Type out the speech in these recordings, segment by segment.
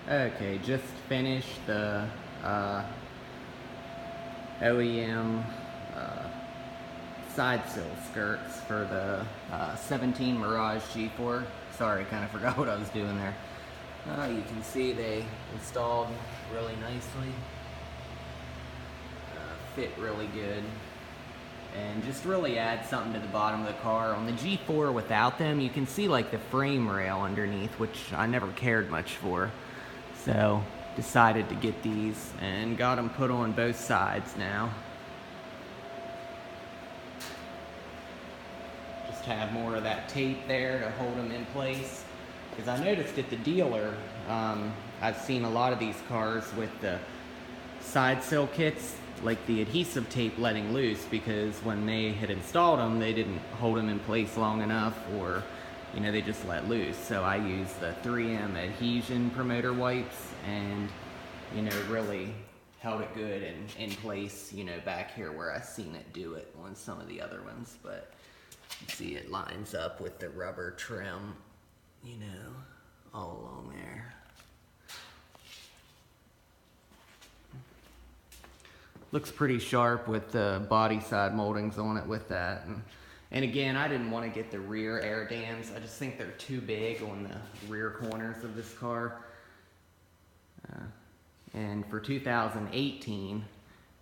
Okay, just finished the OEM Side Sill Skirts for the 17 Mirage G4. Sorry, kind of forgot what I was doing there. You can see they installed really nicely. Fit really good. And just really add something to the bottom of the car. On the G4 without them, you can see like the frame rail underneath, which I never cared much for. So decided to get these and got them put on both sides now. Just have more of that tape there to hold them in place. Because I noticed at the dealer, I've seen a lot of these cars with the side sill kits, like the adhesive tape letting loose, because when they had installed them, they didn't hold them in place long enough, or they just let loose. So I used the 3M adhesion promoter wipes, and really held it good and in place, back here where I seen it do it on some of the other ones. But you see it lines up with the rubber trim, all along there. Looks pretty sharp with the body side moldings on it with that. And again, I didn't want to get the rear air dams. I just think they're too big on the rear corners of this car. And for 2018,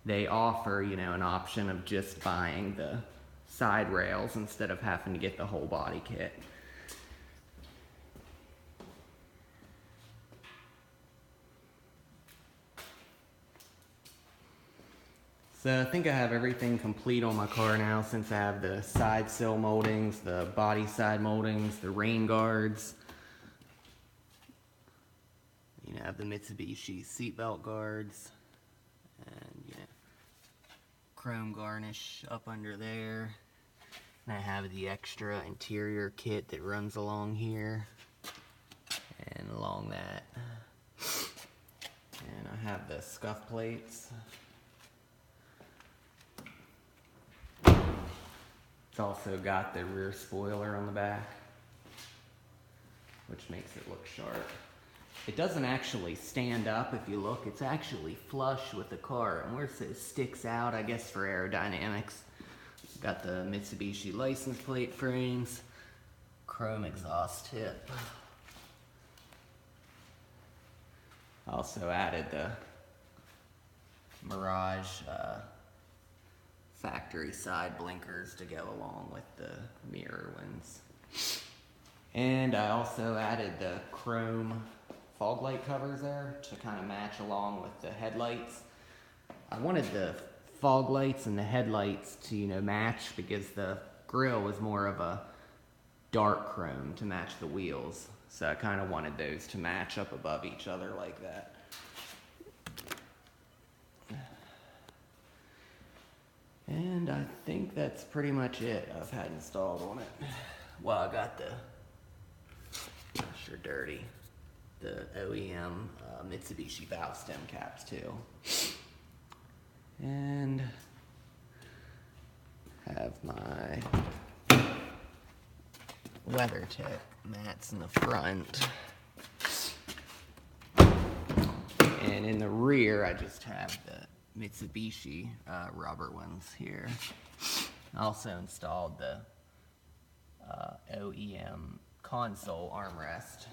they offer, an option of just buying the side rails instead of having to get the whole body kit. So I think I have everything complete on my car now, since I have the side sill moldings, the body side moldings, the rain guards. I have the Mitsubishi seatbelt guards, and chrome garnish up under there. And I have the extra interior kit that runs along here and along that. And I have the scuff plates. It's also got the rear spoiler on the back, which makes it look sharp. It doesn't actually stand up if you look. It's actually flush with the car. And where it says sticks out, I guess for aerodynamics. Got the Mitsubishi license plate frames, chrome exhaust tip. Also added the Mirage factory side blinkers to go along with the mirror ones. And I also added the chrome fog light covers there to kind of match along with the headlights. I wanted the fog lights and the headlights to match, because the grille was more of a dark chrome to match the wheels. So I kind of wanted those to match up above each other like that. And I think that's pretty much it I've had installed on it. Well, I got the, sure dirty, the OEM Mitsubishi valve stem caps too. And have my WeatherTech mats in the front. And in the rear, I just have the Mitsubishi rubber ones here. I also installed the OEM console armrest.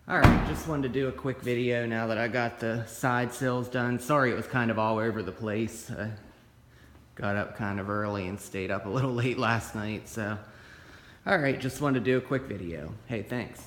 Alright, just wanted to do a quick video now that I got the side sills done. Sorry it was kind of all over the place. I got up kind of early and stayed up a little late last night, so. Alright, just wanted to do a quick video. Hey, thanks.